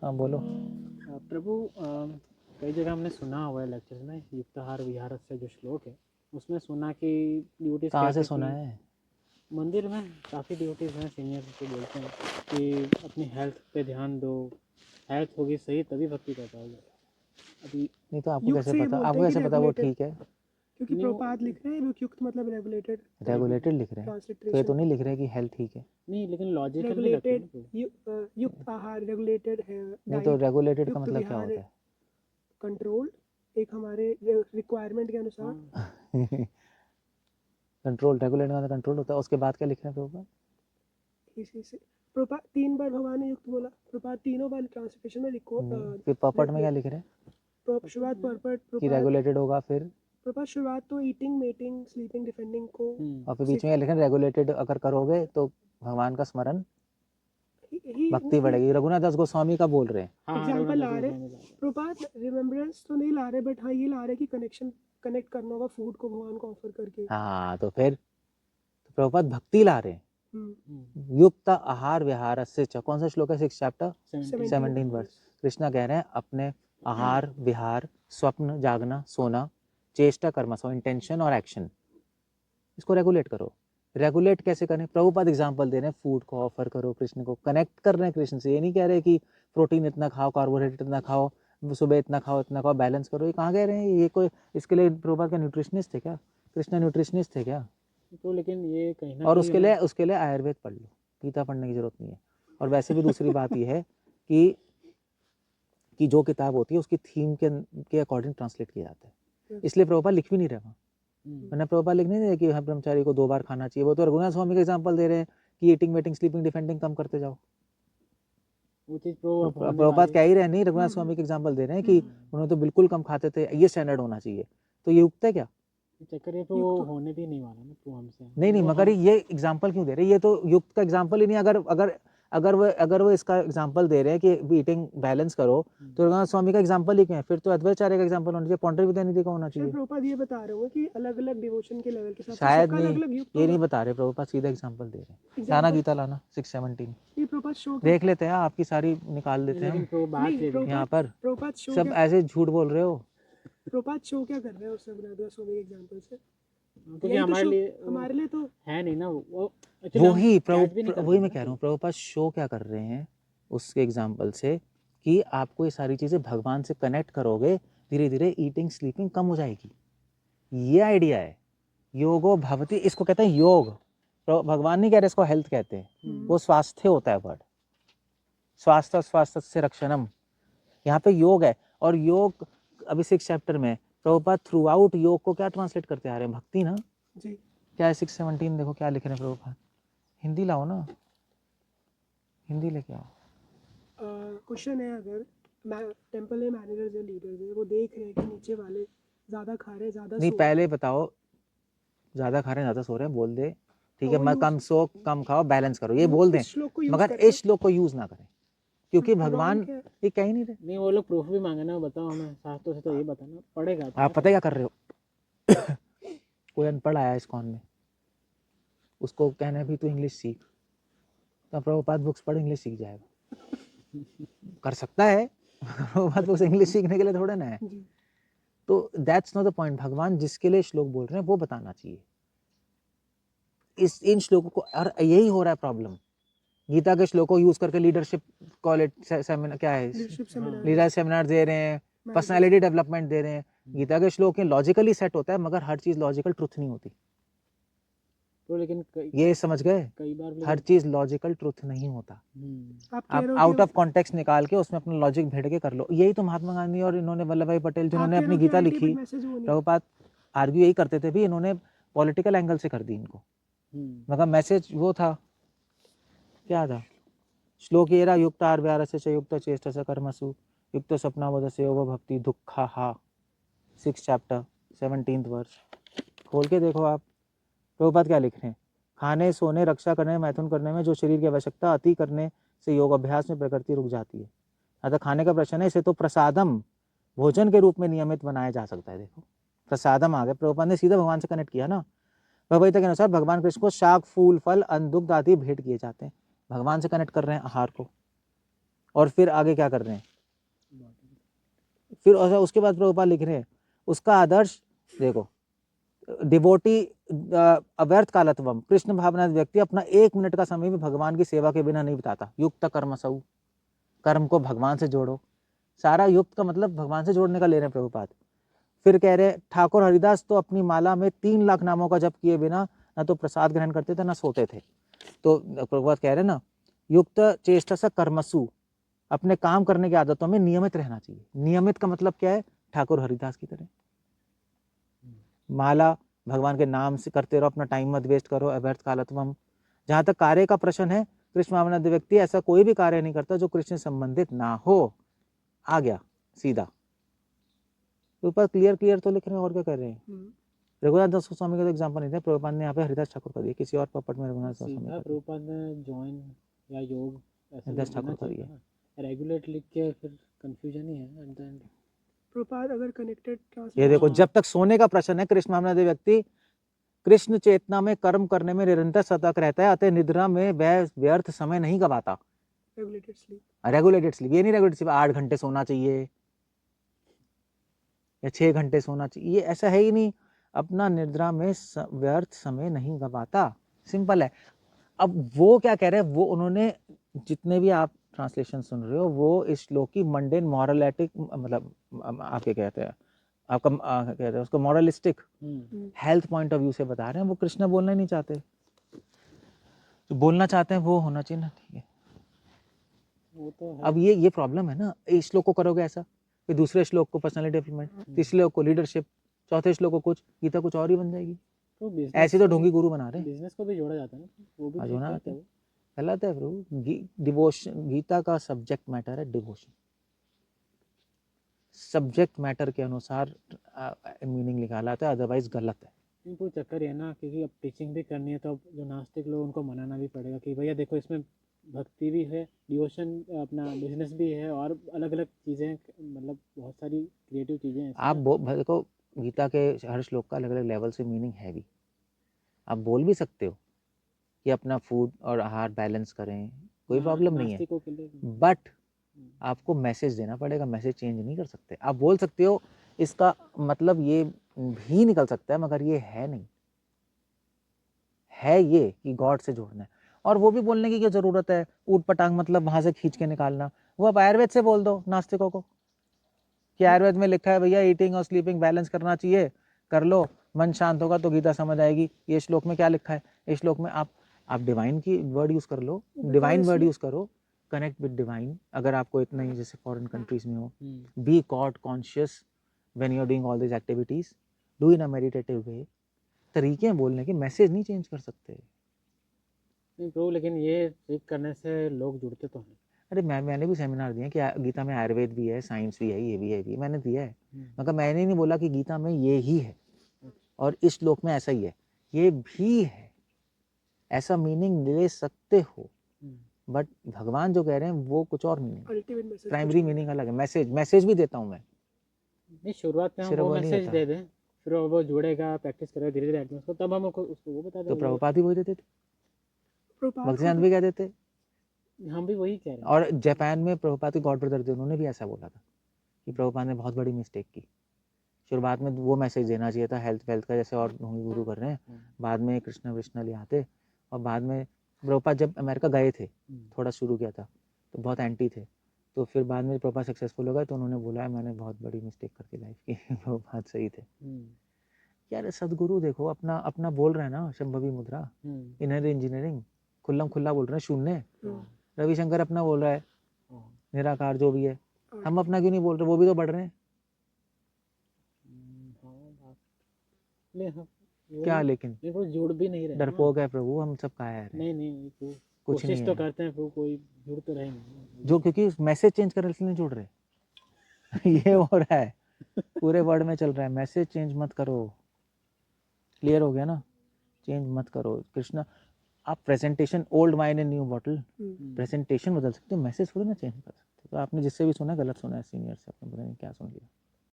हाँ बोलो। प्रभु कई जगह हमने सुना हुआ है लेक्चर्स में युक्ताहार विहार से जो श्लोक है उसमें सुना कि ड्यूटीज कहाँ से कहते सुना कि है? मंदिर में काफ़ी ड्यूटीज हैं सीनियर को बोलते हैं कि अपनी हेल्थ पे ध्यान दो, हेल्थ होगी सही तभी भक्ति कर पाओगे। अभी नहीं तो आपको युक्त कैसे से ये पता? बोलते आपको हैं कि कैसे पता वो regulated, ठीक है? क्योंकि नहीं, वो- प्रभुपाद लिख रहे हैं युक्त मतलब रेगुलेटेड रेगुलेटेड लिख रहे हैं तो ये ट्रांसलिट्रेशन तो नहीं लिख रहे कि हेल्थ ठीक है। नहीं, लेकिन लॉजिकल भी लगती है रेगुलेटेड ना प्रभु। युक्त आहार, रेगुलेटेड है नहीं तो डाइट, रेगुलेटेड का युक्त मतलब क्या विहार, होता कंट्रोल एक हमारे रिक्वायरमेंट के अनुसार। है? कंट्रोल, रेगुलेट का कंट्रोल होता है। उसके बाद क्या लिख रहे हैं प्रभुपाद? इसी से प्रभुपाद 3 बार भगवान ने युक्त बोला, प्रभुपाद तीनों बार ट्रांसलेशन में फिर पर्पट में क्या लिख रहे हैं शुरुआत पर्पट कि प्रभुपाद रेगुलेटेड होगा? फिर प्रभुपाद शुरुआत तो ईटिंग, मेटिंग, स्लीपिंग, डिफेंडिंग को और फिर बीच में क्या लिख रहे हैं? रेगुलेटेड अगर करोगे तो भगवान का स्मरण, ही भक्ति बढ़ेगी। रघुनाथ दास गोस्वामी का बोल रहे हैं। हाँ एग्जाम्पल ला रहे रघुनाथ दास प्रभुपाद रिमेम्बरेंस तो नहीं ला रहे, बट हाँ ये ला रहे कि कनेक्ट करना होगा फूड को भगवान को ऑफर करके। हाँ तो फिर तो प्रभुपाद भक्ति ला रहे हैं। हम्म, युक्त आहार विहार से कौन सा श्लोक है? 6 चैप्टर 17 17 वर्ष। कृष्णा कह रहे हैं अपने आहार विहार, स्वप्न जागना सोना, चेष्टा कर्म, सो इंटेंशन और एक्शन, इसको रेगुलेट करो। रेगुलेट कैसे करें? प्रभुपाद एग्जांपल दे रहे हैं, फूड को ऑफर करो, कृष्ण को कनेक्ट कर रहे हैं कृष्ण से। ये नहीं कह रहे कि प्रोटीन इतना खाओ, कार्बोहाइड्रेट इतना खाओ, सुबह इतना खाओ, बैलेंस करो। ये कहाँ कह रहे हैं? ये कोई इसके लिए प्रभुपाद का न्यूट्रिशनिस्ट थे क्या? कृष्ण न्यूट्रिशनिस्ट थे क्या? तो लेकिन ये कहीं ना और कहीं उसके लिए आयुर्वेद पढ़ लो, गीता पढ़ने की जरूरत नहीं है। और वैसे भी दूसरी बात यह है कि जो किताब होती है उसकी थीम के अकॉर्डिंग ट्रांसलेट किया जाता है, इसलिए प्रभुपाद लिख भी नहीं रहे वहाँ। मैंने प्रभुपाद लिख नहीं रहे कि हर ब्रह्मचारी को 2 बार खाना चाहिए। वो तो रघुनाथ स्वामी का एग्जाम्पल दे रहे हैं कि ईटिंग वेटिंग स्लीपिंग डिफेंडिंग कम करते जाओ। वो चीज़ होने प्रभुपाद वाली कह ही रहे नहीं, रघुनाथ स्वामी के एग्जाम्पल दे रहे हैं कि उन्होंने तो बिल्कुल कम खाते थे, ये स्टैंडर्ड होना चाहिए। तो ये युक्त है क्या? चक्कर ये तो वो होने भी नहीं वाला ना तो हमसे। नहीं मगर ये एग्जाम्पल क्यों दे रहे हैं? ये तो युक्त का एग्जाम्पल ही नहीं। अगर वो इसका एग्जाम्पल दे रहे हैं कि ईटिंग बैलेंस करो, तो रघुनाथ स्वामी का एग्जाम्पल ही क्या है? फिर तो अद्वैताचार्य का एग्जाम्पल होना चाहिए, पौंडरी विद्यानिधि का होना चाहिए। प्रभुपाद ये बता रहे होंगे कि अलग अलग डिवोशन के लेवल के साथ शायद सबका नहीं, अलग अलग युक्त ये नहीं बता रहे प्रभुपाद, सीधा एग्जाम्पल दे रहे हैं। लाना गीता लाना 617 ये प्रभुपाद शो देख लेते हैं, आपकी सारी निकाल देते हैं लेकिन हम तो बात ये भी यहाँ पर। प्रभुपाद शो सब ऐसे झूठ बोल रहे हो। प्रभुपाद शो क्या कर रहे हैं उस रघुनाथ स्वामी के एग्जांपल से? क्योंकि हमारे लिए तो है नहीं ना वो। वही मैं कह रहा हूँ, प्रभुपाद शो क्या कर रहे हैं उसके एग्जाम्पल से कि आपको ये सारी चीजें भगवान से कनेक्ट करोगे, धीरे धीरे ईटिंग स्लीपिंग कम हो जाएगी। ये आइडिया है। योगो भवति, इसको कहते हैं योग। भगवान नहीं कह रहे इसको हेल्थ कहते हैं, वो स्वास्थ्य होता है वर्ड। स्वास्थ्य से रक्षणम, यहाँ पे योग है। और योग अभी 6 चैप्टर में प्रभुपाद थ्रू आउट योग को क्या ट्रांसलेट करते आ रहे हैं? भक्ति ना जी। क्या है? 617 देखो क्या लिख रहे हैं प्रभुपाद। हिंदी लाओ ना, हिंदी लेके आओ। क्वेश्चन है, अगर टेंपल में मैनेजर्स या लीडर्स है, वो देख रहे हैं कि नीचे वाले ज्यादा खा रहे हैं, ज्यादा नहीं पहले बताओ, ज्यादा खा रहे हैं ज्यादा सो रहे हैं, बोल दे ठीक है, मैं कम सो कम खाओ बैलेंस करो, ये बोल दें, मगर इस श्लोक को यूज ना करें क्योंकि भगवान ये कह ही नहीं रहे। नहीं वो लोग प्रूफ भी मांगे ना, बताओ हमें शास्त्रों से तो ये बताना पड़ेगा। आप पता क्या कर रहे हो? कोई अनपढ़ आया इस कॉन में, उसको कहना है भी तू इंग्लिश सीख, तो प्रभुपाद बुक्स पढ़ इंग्लिश सीख जाएगा। कर सकता है, प्रभुपाद बुक्स इंग्लिश सीखने के लिए थोड़ा ना है। तो दैट्स नॉट द पॉइंट। भगवान जिसके लिए श्लोक बोल रहे हैं वो बताना चाहिए। इन श्लोकों को, और यही हो रहा है प्रॉब्लम। गीता के श्लोक को यूज करके लीडरशिप कॉलेज सेमिनार, क्या है, लीडरशिप सेमिनार दे रहे हैं, पर्सनालिटी डेवलपमेंट दे रहे हैं। गीता के श्लोक लॉजिकली सेट होता है, मगर हर चीज लॉजिकल ट्रुथ नहीं होती। तो लेकिन ये समझ गए, कई बार हर चीज लॉजिकल ट्रुथ नहीं होता। आप आउट ऑफ कॉन्टेक्स्ट निकाल के उसमें अपना लॉजिक भेड़ के कर लो। यही तो महात्मा गांधी और इन्होंने वल्लभ भाई पटेल जिन्होंने अपनी गीता लिखी, प्रभुपाद आर्ग्यू यही करते थे भी, इन्होंने पॉलिटिकल एंगल से कर दी इनको, मगर मैसेज वो था, क्या था? श्लोक ये रहा, युक्त आहार से युक्त चेष्टा से कर्मसु युक्त स्वप्नावध से योग भक्ति दुखा हा। 6 चैप्टर 17 वर्ष खोल के देखो आप, प्रभुपाद क्या लिख रहे हैं? खाने सोने रक्षा करने मैथुन करने में जो शरीर की आवश्यकता अति करने से योग अभ्यास में प्रकृति रुक जाती है। अतः खाने का प्रश्न है, इसे तो प्रसादम भोजन के रूप में नियमित बनाया जा सकता है। देखो प्रसादम आ गया, प्रभुपाद ने सीधा भगवान से कनेक्ट किया ना। भगवत के अनुसार भगवान कृष्ण को शाक फूल फल अन्न दुग्ध आदि भेंट किए जाते हैं, भगवान से कनेक्ट कर रहे हैं आहार को। और फिर आगे क्या कर रहे हैं, फिर उसके बाद प्रभुपाद लिख रहे हैं उसका आदर्श देखो, डिवोटी अव्यर्थ कालत्वम, कृष्ण भावना व्यक्ति अपना 1 मिनट का समय भी भगवान की सेवा के बिना नहीं बिताता। युक्त कर्मसु, कर्म को भगवान से जोड़ो, सारा युक्त का मतलब भगवान से जोड़ने का ले रहे हैं प्रभुपाद। फिर कह रहे ठाकुर हरिदास तो अपनी माला में 3 लाख नामों का जप किए बिना ना तो प्रसाद ग्रहण करते थे ना सोते थे। तो प्रभुपाद कह रहे ना युक्त चेष्टा कर्मसु, अपने काम करने की आदतों में नियमित रहना चाहिए। नियमित का मतलब क्या है, ठाकुर हरिदास की तरह माला भगवान के नाम से करते रहो, अपना टाइम मत वेस्ट करो। अव्यर्थ कालत्वम, जहां तक कार्य का प्रश्न है, कृष्ण भावनाद व्यक्ति ऐसा कोई भी कार्य नहीं करता जो कृष्ण से संबंधित ना हो। आ गया सीधा ऊपर, क्लियर तो लिख रहे हैं और क्या कर रहे हैं। रघुनाथ दास गोस्वामी का तो एग्जांपल नहीं था, प्रभुपाद ने यहाँ पे हरिदास ठाकुर का दिया, किसी और पॉपट में रघुनाथ दास गोस्वामी का प्रभुपाद ने जॉइन या योग हरिदास ठाकुर का दिया। रेगुलेट लिख के फिर कंफ्यूजन ही है एट द एंड। प्रभुपाद अगर कनेक्टेड ये देखो, जब तक सोने का प्रश्न है, कृष्ण भावनाद व्यक्ति कृष्ण चेतना में कर्म करने में निरंतर सतर्क रहता है, अतः निद्रा में वह व्यर्थ समय नहीं गवाता। रेगुलेटेड स्लीप, रेगुलेटेड स्लीप, ये नहीं रेगुलेटेड स्लीप 8 घंटे सोना चाहिए या 6 घंटे सोना चाहिए, ये ऐसा है ही नहीं। अपना निद्रा में व्यर्थ समय नहीं गवाता, सिंपल है। अब वो क्या कह रहे हैं, वो उन्होंने जितने भी आप ट्रांसलेशन सुन रहे हो वो इस श्लोक की मंडेन मॉरलिटिक, मतलब आप क्या कहते हैं, आपका कहते हैं उसको moralistic health point of view से बता रहे हैं। वो कृष्ण बोलना ही नहीं चाहते, जो बोलना चाहते हैं वो होना चाहिए ना, ठीक है। वो तो है। अब ये प्रॉब्लम है ना, इस श्लोक को करोगे ऐसा, फिर दूसरे श्लोक को पर्सनालिटी डेवलपमेंट, तीसरे श्लोक को लीडरशिप, चौथे श्लोक को कुछ, गीता कुछ और ही बन जाएगी। तो ऐसे तो ढोंगी गुरु बना रहे हैं। बिजनेस को भी जोड़ा जाता है ना, वो भी जोड़ा जाता है, गलत है प्रभु। डिवोशन, गीता का सब्जेक्ट मैटर है डिवोशन, सब्जेक्ट मैटर के अनुसार मीनिंग निकाला था, अदरवाइज गलत है। इनको चक्कर है ना, क्योंकि अब टीचिंग भी करनी है तो अब जो नास्तिक लोग उनको मनाना भी पड़ेगा कि भैया देखो इसमें भक्ति भी है, डिवोशन, अपना बिजनेस भी है और अलग अलग चीज़ें, मतलब बहुत सारी क्रिएटिव चीज़ें हैं। आप देखो गीता के हर श्लोक का अलग अलग लेवल से मीनिंग है भी। आप बोल भी सकते हो कि अपना फूड और आहार बैलेंस करें, कोई प्रॉब्लम नहीं है, बट आपको मैसेज देना पड़ेगा, मैसेज चेंज नहीं कर सकते। आप बोल सकते हो इसका मतलब ये भी निकल सकता है, मगर ये है नहीं, है ये कि गॉड से जोड़ना है। और वो भी बोलने की क्या जरूरत है, ऊट पटांग मतलब वहां से खींच के निकालना। वो आप आयुर्वेद से बोल दो नास्तिकों को कि आयुर्वेद में लिखा है भैया ईटिंग और स्लीपिंग बैलेंस करना चाहिए, कर लो, मन शांत होगा तो गीता समझ आएगी। ये श्लोक में क्या लिखा है, इस श्लोक में आप डिवाइन की वर्ड यूज कर लो, डिवाइन वर्ड यूज करो, कनेक्ट विद डिवाइन। अगर आपको इतना ही जैसे फॉरेन कंट्रीज में हो, be God conscious when you are doing all this activities, do in a meditative way. तरीके हैं बोलने के, मैसेज नहीं चेंज कर सकते। नहीं ब्रो, लेकिन ये ट्रिक करने से लोग जुड़ते तो हैं। अरे मैंने भी सेमिनार दिए कि गीता में आयुर्वेद भी है, साइंस भी है, ये भी है, ये मैंने दिया है, मगर मैंने नहीं बोला कि गीता में ये ही है और इस श्लोक में ऐसा ही है, ये भी है, ऐसा मीनिंग ले सकते हो। बट भगवान जो कह रहे हैं वो कुछ और मीनिंग, प्राइमरी मीनिंग अलग है। मैसेज भी देता हूँ मैं, नहीं शुरुआत में हम वो मैसेज दे दें, फिर वो जुड़ेगा, प्रैक्टिस करेगा धीरे धीरे एडवांस को, तब हम उसको वो बता देंगे। तो प्रभुपाद ही वही देते थे, भक्तिसिद्धांत भी कह देते, हम भी वही कह रहे हैं। और जापान में प्रभुपाद के गॉड ब्रदर थे, उन्होंने भी ऐसा बोला था कि प्रभुपाद ने बहुत बड़ी मिस्टेक की। शुरुआत में वो मैसेज देना चाहिए था हेल्थ वेल्थ का, जैसे और गुरु कर रहे हैं, बाद में कृष्ण विष्णु ले आते, और बाद में प्रभुपाद जब अमेरिका गए थे, थोड़ा शुरू किया था तो बहुत एंटी थे, तो फिर बाद में प्रभुपाद सक्सेसफुल हो गए तो उन्होंने बोला है मैंने बहुत बड़ी मिस्टेक कर दी लाइफ की। प्रभुपाद सही थे यार। सदगुरु देखो अपना अपना बोल रहे हैं ना, शंभवी मुद्रा, इनर इंजीनियरिंग, खुल्लम खुल्ला बोल रहे हैं, शून्य। रविशंकर अपना बोल रहा है निराकार जो भी है, हम अपना क्यों नहीं बोल रहे, वो भी तो बढ़ रहे हैं। क्या लेकिन वो जुड़ भी नहीं रहे, डरपोक है प्रभु, हम सब कहा है। नहीं कुछ कोशिश तो करते हैं प्रभु, कोई जुड़ तो रहे नहीं, जो क्योंकि मैसेज चेंज करने से नहीं जुड़ रहे। ये हो रहा है, पूरे वर्ल्ड में चल रहा है, मैसेज चेंज मत करो। क्लियर हो गया ना, चेंज मत करो। कृष्णा, आप presentation old wine in new bottle, presentation बदल सकते हो, मैसेज थोड़ी ना चेंज कर सकते। तो आपने जिससे भी सुना गलत सुना है, सीनियर से, आपने पता नहीं क्या सुन लिया।